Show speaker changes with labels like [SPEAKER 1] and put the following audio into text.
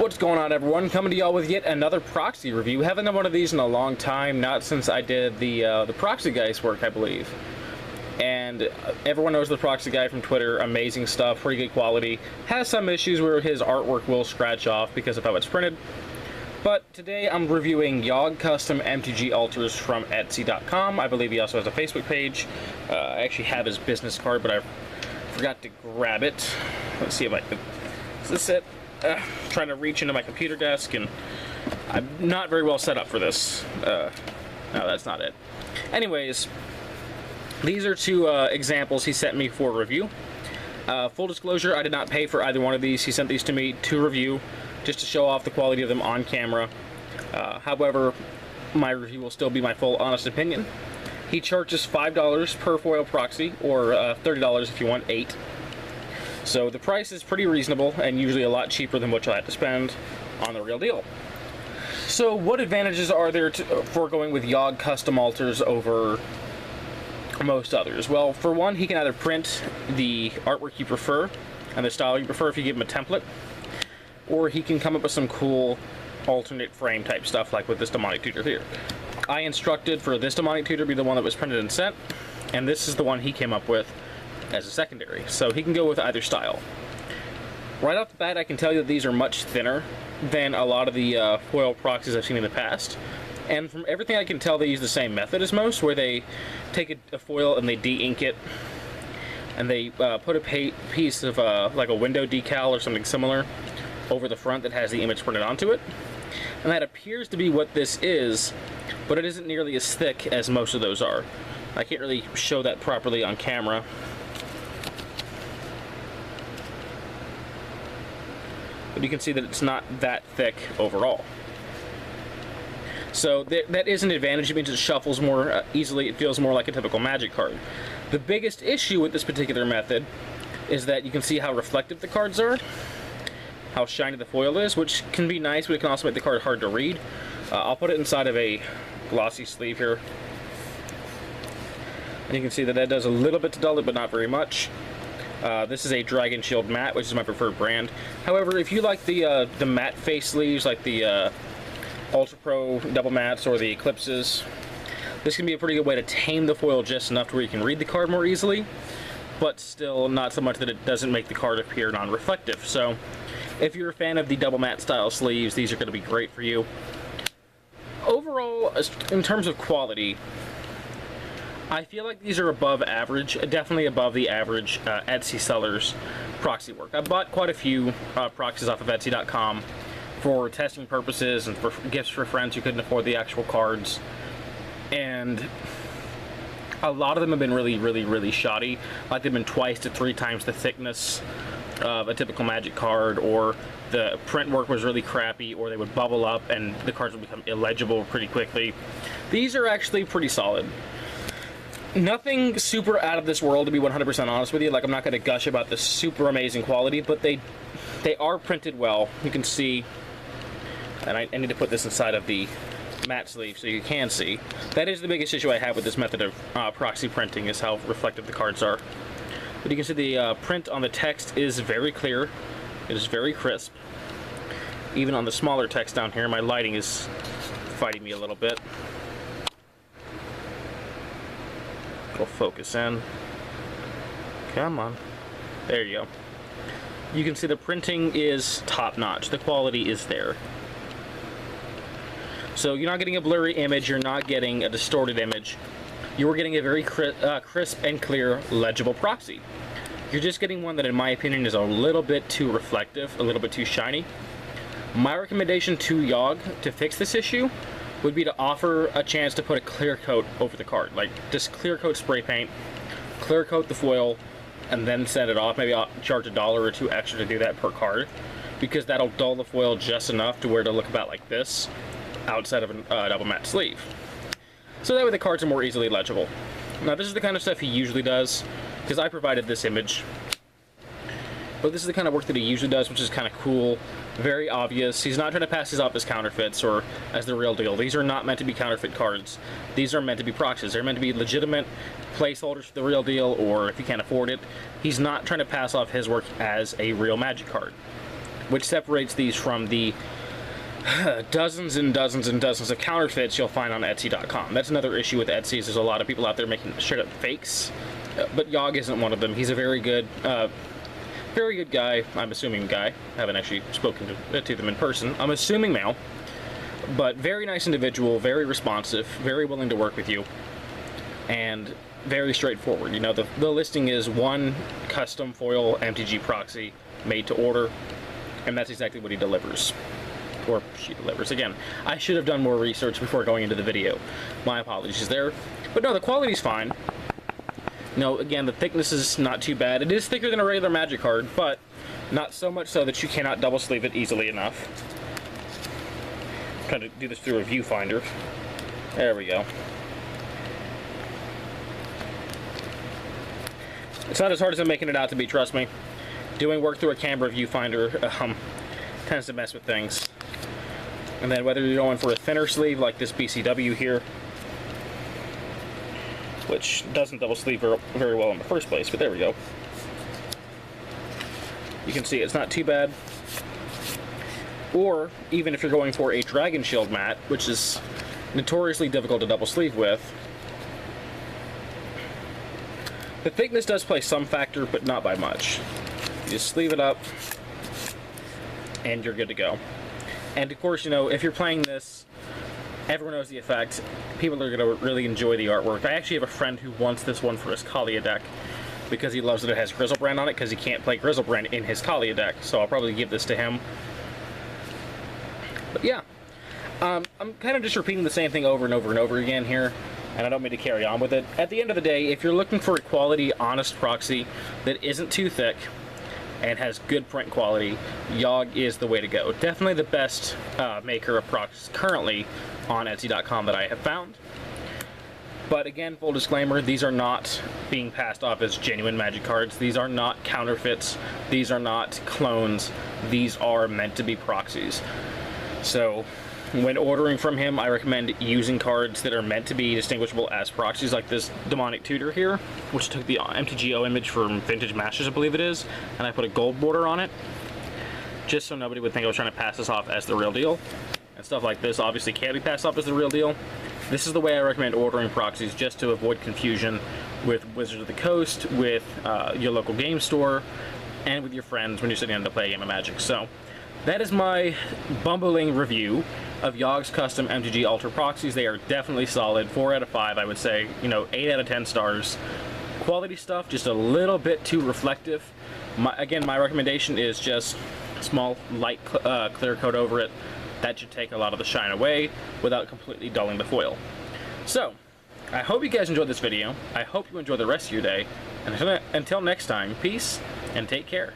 [SPEAKER 1] What's going on, everyone? Coming to y'all with yet another Proxy review. Haven't done one of these in a long time, not since I did the Proxy guy's work, I believe. And everyone knows the Proxy guy from Twitter. Amazing stuff, pretty good quality. Has some issues where his artwork will scratch off because of how it's printed. But today I'm reviewing YawgsCustomMTGAlters from Etsy.com. I believe he also has a Facebook page. I actually have his business card, but I forgot to grab it. Let's see if I can. Is this it? Trying to reach into my computer desk, and I'm not very well set up for this. No, that's not it. Anyways, these are two examples he sent me for review. Full disclosure, I did not pay for either one of these. He sent these to me to review, just to show off the quality of them on camera. However, my review will still be my full honest opinion. He charges $5 per foil proxy, or $30 if you want 8. So the price is pretty reasonable, and usually a lot cheaper than what you'll have to spend on the real deal. So what advantages are there for going with YawgsCustomAlters over most others? Well, for one, he can either print the artwork you prefer and the style you prefer if you give him a template, or he can come up with some cool alternate frame type stuff like with this demonic tutor here. I instructed for this demonic tutor to be the one that was printed and sent, and this is the one he came up with as a secondary, so he can go with either style. Right off the bat, I can tell you that these are much thinner than a lot of the foil proxies I've seen in the past, and from everything I can tell, they use the same method as most, where they take a foil and they de-ink it, and they put a piece of like a window decal or something similar over the front that has the image printed onto it, and that appears to be what this is, but it isn't nearly as thick as most of those are. I can't really show that properly on camera. But you can see that it's not that thick overall. So that is an advantage. It means it shuffles more easily. It feels more like a typical Magic card. The biggest issue with this particular method is that you can see how reflective the cards are, how shiny the foil is, which can be nice, but it can also make the card hard to read. I'll put it inside of a glossy sleeve here. And you can see that that does a little bit to dull it, but not very much. This is a Dragon Shield matte, which is my preferred brand. However, if you like the matte face sleeves, like the Ultra Pro double mattes or the Eclipses, this can be a pretty good way to tame the foil just enough to where you can read the card more easily, but still not so much that it doesn't make the card appear non-reflective. So if you're a fan of the double matte style sleeves, these are going to be great for you. Overall, in terms of quality, I feel like these are above average, definitely above the average Etsy seller's proxy work. I bought quite a few proxies off of Etsy.com for testing purposes and for gifts for friends who couldn't afford the actual cards. And a lot of them have been really shoddy. Like they've been twice to 3 times the thickness of a typical Magic card, or the print work was really crappy, or they would bubble up and the cards would become illegible pretty quickly. These are actually pretty solid. Nothing super out of this world, to be 100% honest with you. Like, I'm not going to gush about the super amazing quality, but they are printed well. You can see, and I need to put this inside of the matte sleeve so you can see. That is the biggest issue I have with this method of proxy printing, is how reflective the cards are. But you can see the print on the text is very clear. It is very crisp. Even on the smaller text down here, my lighting is fighting me a little bit. We'll focus in. Come on. There you go. You can see the printing is top-notch. The quality is there. So you're not getting a blurry image. You're not getting a distorted image. You're getting a very crisp and clear, legible proxy. You're just getting one that, in my opinion, is a little bit too reflective, a little bit too shiny. My recommendation to Yawg to fix this issue would be to offer a chance to put a clear coat over the card. Like, just clear coat spray paint, clear coat the foil, and then send it off. Maybe I'll charge $1 or $2 extra to do that per card, because that'll dull the foil just enough to where it'll look about like this outside of a double matte sleeve. So that way the cards are more easily legible. Now, this is the kind of stuff he usually does, because I provided this image. But this is the kind of work that he usually does, which is kind of cool, very obvious. He's not trying to pass these off as counterfeits or as the real deal. These are not meant to be counterfeit cards. These are meant to be proxies. They're meant to be legitimate placeholders for the real deal, or if you can't afford it, he's not trying to pass off his work as a real Magic card. which separates these from the dozens and dozens and dozens of counterfeits you'll find on Etsy.com. That's another issue with Etsy, is there's a lot of people out there making straight up fakes, but Yawg isn't one of them. He's a very good guy. I'm assuming guy. I haven't actually spoken to them in person. I'm assuming male, but very nice individual, very responsive, very willing to work with you, and very straightforward. You know, the listing is one custom foil MTG proxy made to order, and that's exactly what he delivers. Or she delivers. Again, I should have done more research before going into the video. My apologies there. But no, the quality's fine. No, again, the thickness is not too bad. It is thicker than a regular Magic card, but not so much so that you cannot double sleeve it easily enough. I'm trying to do this through a viewfinder. There we go. It's not as hard as I'm making it out to be, trust me. Doing work through a camera viewfinder tends to mess with things. And then whether you're going for a thinner sleeve like this BCW here, which doesn't double sleeve very well in the first place, but there we go. You can see it's not too bad. Or even if you're going for a Dragon Shield mat, which is notoriously difficult to double sleeve with, the thickness does play some factor, but not by much. You just sleeve it up, and you're good to go. And of course, you know, if you're playing this, everyone knows the effect. People are going to really enjoy the artwork. I actually have a friend who wants this one for his Kalia deck because he loves that it has Griselbrand on it, because he can't play Griselbrand in his Kalia deck. So I'll probably give this to him. But yeah, I'm kind of just repeating the same thing over and over and over again here, and I don't mean to carry on with it. At the end of the day, if you're looking for a quality, honest proxy that isn't too thick and has good print quality, Yawg is the way to go. Definitely the best maker of proxies currently on Etsy.com that I have found. But again, full disclaimer, these are not being passed off as genuine Magic cards. These are not counterfeits. These are not clones. These are meant to be proxies. So when ordering from him, I recommend using cards that are meant to be distinguishable as proxies, like this Demonic Tutor here, which took the MTGO image from Vintage Masters, I believe it is, and I put a gold border on it, just so nobody would think I was trying to pass this off as the real deal. And stuff like this obviously can't be passed off as the real deal. This is the way I recommend ordering proxies, just to avoid confusion with Wizards of the Coast, with your local game store, and with your friends when you're sitting down to play a game of Magic. So that is my bumbling review of YawgsCustomMTGAlters proxies. They are definitely solid. 4 out of 5, I would say. You know, 8 out of 10 stars. Quality stuff, just a little bit too reflective. Again, my recommendation is just small, light clear coat over it. That should take a lot of the shine away without completely dulling the foil. So, I hope you guys enjoyed this video. I hope you enjoy the rest of your day. And until next time, peace and take care.